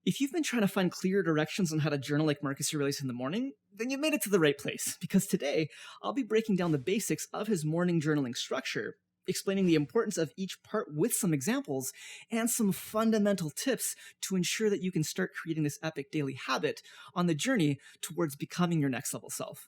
If you've been trying to find clear directions on how to journal like Marcus Aurelius in the morning, then you've made it to the right place, because today I'll be breaking down the basics of his morning journaling structure, explaining the importance of each part with some examples, and some fundamental tips to ensure that you can start creating this epic daily habit on the journey towards becoming your next level self.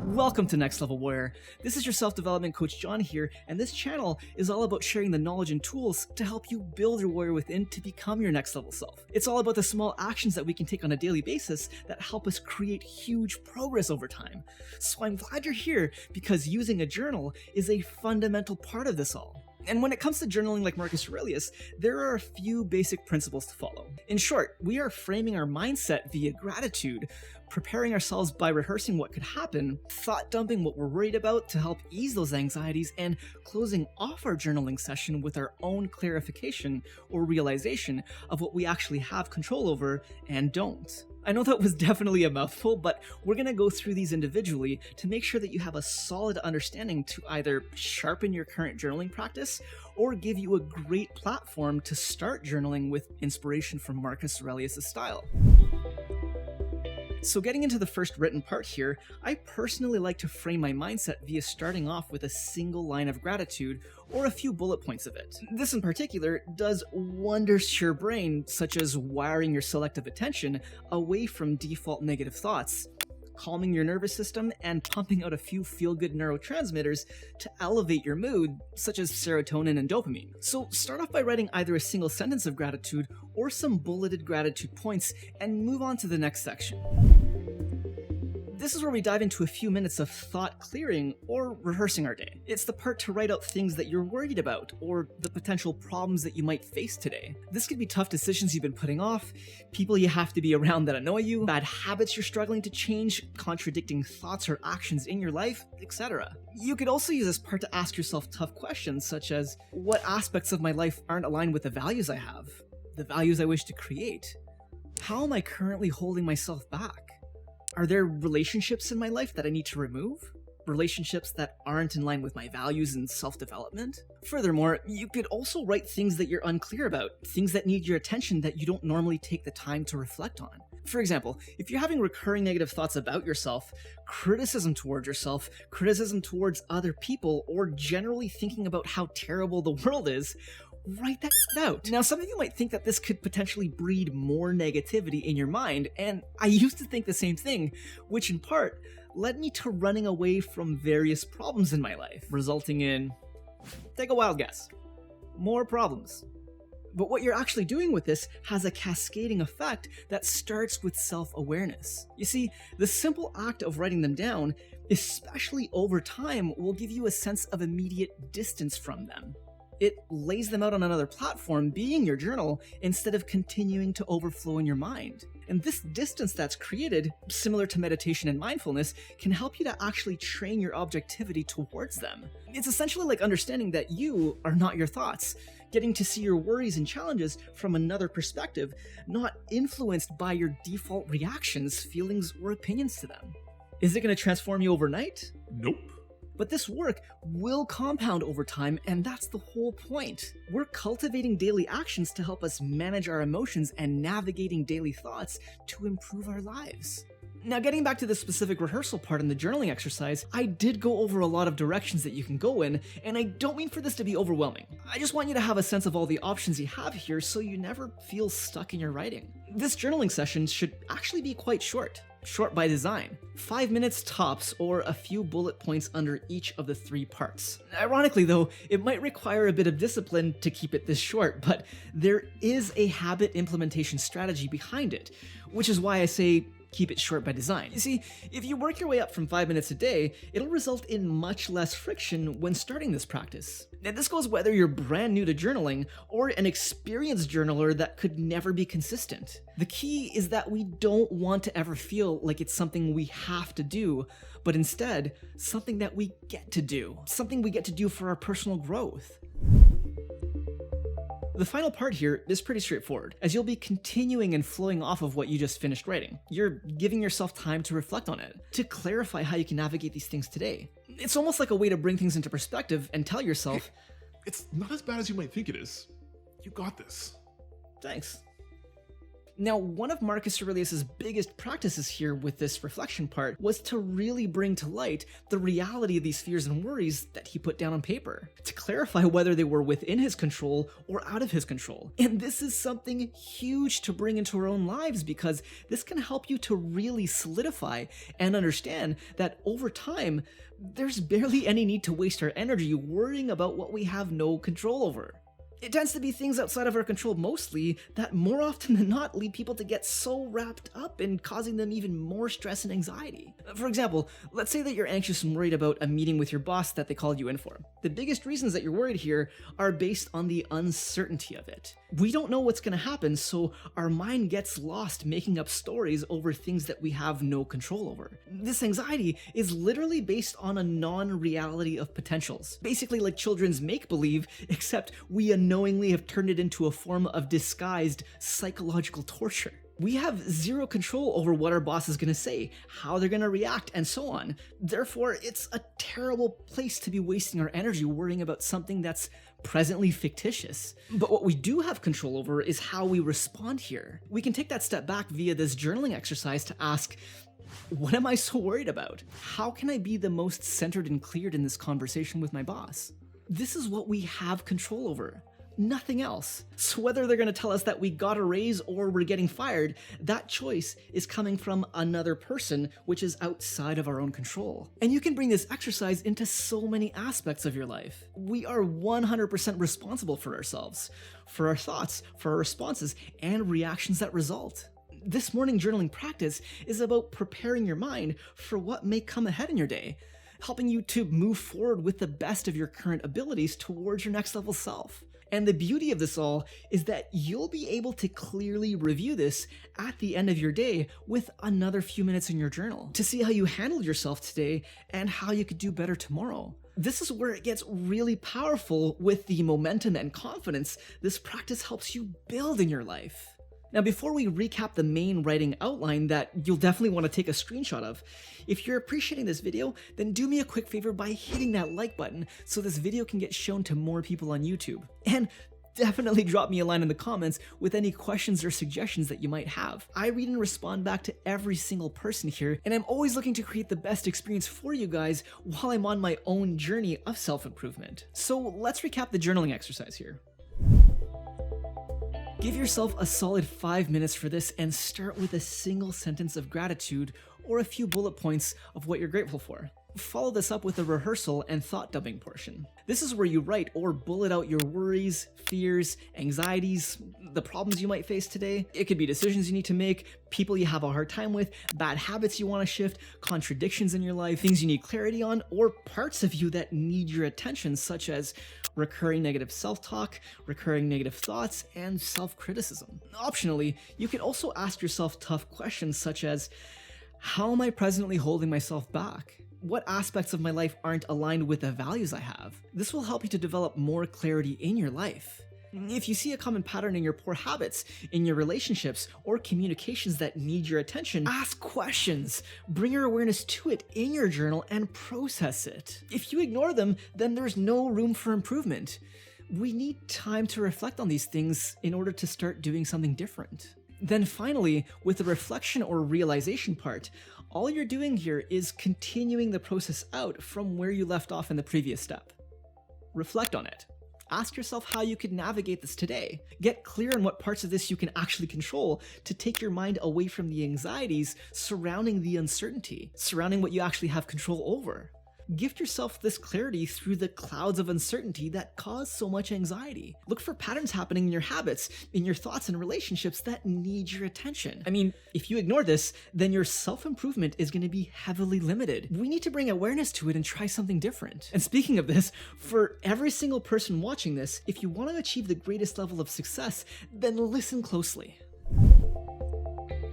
Welcome to Next Level Warrior. This is your self-development coach John here, and this channel is all about sharing the knowledge and tools to help you build your warrior within to become your next level self. It's all about the small actions that we can take on a daily basis that help us create huge progress over time. So I'm glad you're here, because using a journal is a fundamental part of this all. And when it comes to journaling like Marcus Aurelius, there are a few basic principles to follow. In short, we are framing our mindset via gratitude, preparing ourselves by rehearsing what could happen, thought dumping what we're worried about to help ease those anxieties, and closing off our journaling session with our own clarification or realization of what we actually have control over and don't. I know that was definitely a mouthful, but we're going to go through these individually to make sure that you have a solid understanding to either sharpen your current journaling practice or give you a great platform to start journaling with inspiration from Marcus Aurelius' style. So getting into the first written part here, I personally like to frame my mindset via starting off with a single line of gratitude or a few bullet points of it. This in particular does wonders to your brain, such as wiring your selective attention away from default negative thoughts, calming your nervous system, and pumping out a few feel-good neurotransmitters to elevate your mood, such as serotonin and dopamine. So start off by writing either a single sentence of gratitude or some bulleted gratitude points and move on to the next section. This is where we dive into a few minutes of thought clearing or rehearsing our day. It's the part to write out things that you're worried about or the potential problems that you might face today. This could be tough decisions you've been putting off, people you have to be around that annoy you, bad habits you're struggling to change, contradicting thoughts or actions in your life, etc. You could also use this part to ask yourself tough questions such as, what aspects of my life aren't aligned with the values I have, the values I wish to create? How am I currently holding myself back? Are there relationships in my life that I need to remove? Relationships that aren't in line with my values and self-development? Furthermore, you could also write things that you're unclear about, things that need your attention that you don't normally take the time to reflect on. For example, if you're having recurring negative thoughts about yourself, criticism towards yourself, criticism towards other people, or generally thinking about how terrible the world is, write that out. Now, some of you might think that this could potentially breed more negativity in your mind, and I used to think the same thing, which in part led me to running away from various problems in my life, resulting in, take a wild guess, more problems. But what you're actually doing with this has a cascading effect that starts with self-awareness. You see, the simple act of writing them down, especially over time, will give you a sense of immediate distance from them. It lays them out on another platform, being your journal, instead of continuing to overflow in your mind. And this distance that's created, similar to meditation and mindfulness, can help you to actually train your objectivity towards them. It's essentially like understanding that you are not your thoughts, getting to see your worries and challenges from another perspective, not influenced by your default reactions, feelings, or opinions to them. Is it going to transform you overnight? Nope. But this work will compound over time, and that's the whole point. We're cultivating daily actions to help us manage our emotions and navigating daily thoughts to improve our lives. Now, getting back to the specific rehearsal part in the journaling exercise, I did go over a lot of directions that you can go in, and I don't mean for this to be overwhelming. I just want you to have a sense of all the options you have here so you never feel stuck in your writing. This journaling session should actually be quite short by design. 5 minutes tops, or a few bullet points under each of the 3 parts. Ironically though, it might require a bit of discipline to keep it this short, but there is a habit implementation strategy behind it, which is why I say keep it short by design. You see, if you work your way up from 5 minutes a day, it'll result in much less friction when starting this practice. Now, this goes whether you're brand new to journaling or an experienced journaler that could never be consistent. The key is that we don't want to ever feel like it's something we have to do, but instead, something that we get to do. Something we get to do for our personal growth. The final part here is pretty straightforward, as you'll be continuing and flowing off of what you just finished writing. You're giving yourself time to reflect on it, to clarify how you can navigate these things today. It's almost like a way to bring things into perspective and tell yourself, It's not as bad as you might think it is. You got this. Thanks. Now, one of Marcus Aurelius' biggest practices here with this reflection part was to really bring to light the reality of these fears and worries that he put down on paper, to clarify whether they were within his control or out of his control. And this is something huge to bring into our own lives, because this can help you to really solidify and understand that over time, there's barely any need to waste our energy worrying about what we have no control over. It tends to be things outside of our control mostly that more often than not lead people to get so wrapped up in causing them even more stress and anxiety. For example, let's say that you're anxious and worried about a meeting with your boss that they called you in for. The biggest reasons that you're worried here are based on the uncertainty of it. We don't know what's going to happen, so our mind gets lost making up stories over things that we have no control over. This anxiety is literally based on a non-reality of potentials. Basically like children's make-believe, except we unknowingly have turned it into a form of disguised psychological torture. We have zero control over what our boss is going to say, how they're going to react, and so on. Therefore, it's a terrible place to be wasting our energy worrying about something that's presently fictitious. But what we do have control over is how we respond here. We can take that step back via this journaling exercise to ask, what am I so worried about? How can I be the most centered and cleared in this conversation with my boss? This is what we have control over. Nothing else. So whether they're going to tell us that we got a raise or we're getting fired, that choice is coming from another person, which is outside of our own control. And you can bring this exercise into so many aspects of your life. We are 100% responsible for ourselves, for our thoughts, for our responses, and reactions that result. This morning journaling practice is about preparing your mind for what may come ahead in your day, helping you to move forward with the best of your current abilities towards your next level self. And the beauty of this all is that you'll be able to clearly review this at the end of your day with another few minutes in your journal to see how you handled yourself today and how you could do better tomorrow. This is where it gets really powerful with the momentum and confidence this practice helps you build in your life. Now, before we recap the main writing outline that you'll definitely want to take a screenshot of, if you're appreciating this video, then do me a quick favor by hitting that like button so this video can get shown to more people on YouTube. And definitely drop me a line in the comments with any questions or suggestions that you might have. I read and respond back to every single person here, and I'm always looking to create the best experience for you guys while I'm on my own journey of self-improvement. So let's recap the journaling exercise here. Give yourself a solid 5 minutes for this and start with a single sentence of gratitude or a few bullet points of what you're grateful for. Follow this up with a rehearsal and thought dumping portion. This is where you write or bullet out your worries, fears, anxieties, the problems you might face today. It could be decisions you need to make, people you have a hard time with, bad habits you want to shift, contradictions in your life, things you need clarity on, or parts of you that need your attention, such as recurring negative self-talk, recurring negative thoughts, and self-criticism. Optionally, you could also ask yourself tough questions such as, how am I presently holding myself back? What aspects of my life aren't aligned with the values I have? This will help you to develop more clarity in your life. If you see a common pattern in your poor habits, in your relationships, or communications that need your attention, ask questions. Bring your awareness to it in your journal and process it. If you ignore them, then there's no room for improvement. We need time to reflect on these things in order to start doing something different. Then finally, with the reflection or realization part, all you're doing here is continuing the process out from where you left off in the previous step. Reflect on it. Ask yourself how you could navigate this today. Get clear on what parts of this you can actually control to take your mind away from the anxieties surrounding the uncertainty, surrounding what you actually have control over. Gift yourself this clarity through the clouds of uncertainty that cause so much anxiety. Look for patterns happening in your habits, in your thoughts and relationships that need your attention. I mean, if you ignore this, then your self-improvement is going to be heavily limited. We need to bring awareness to it and try something different. And speaking of this, for every single person watching this, if you want to achieve the greatest level of success, then listen closely.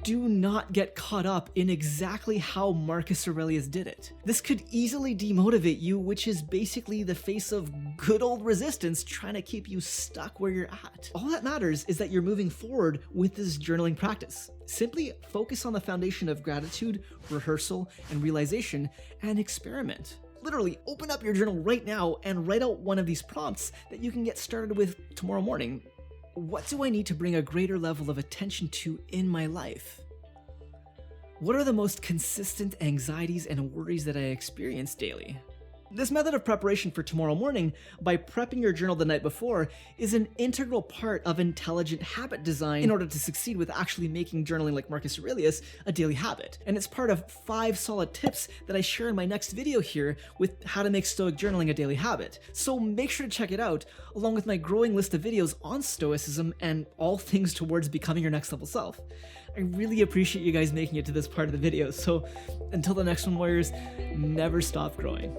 Do not get caught up in exactly how Marcus Aurelius did it. This could easily demotivate you, which is basically the face of good old resistance trying to keep you stuck where you're at. All that matters is that you're moving forward with this journaling practice. Simply focus on the foundation of gratitude, rehearsal, and realization, and experiment. literally open up your journal right now and write out one of these prompts that you can get started with tomorrow morning. What do I need to bring a greater level of attention to in my life? What are the most consistent anxieties and worries that I experience daily? This method of preparation for tomorrow morning, by prepping your journal the night before, is an integral part of intelligent habit design in order to succeed with actually making journaling, like Marcus Aurelius, a daily habit. And it's part of 5 solid tips that I share in my next video here with how to make Stoic journaling a daily habit. So make sure to check it out, along with my growing list of videos on Stoicism and all things towards becoming your next level self. I really appreciate you guys making it to this part of the video, so until the next one, warriors, never stop growing.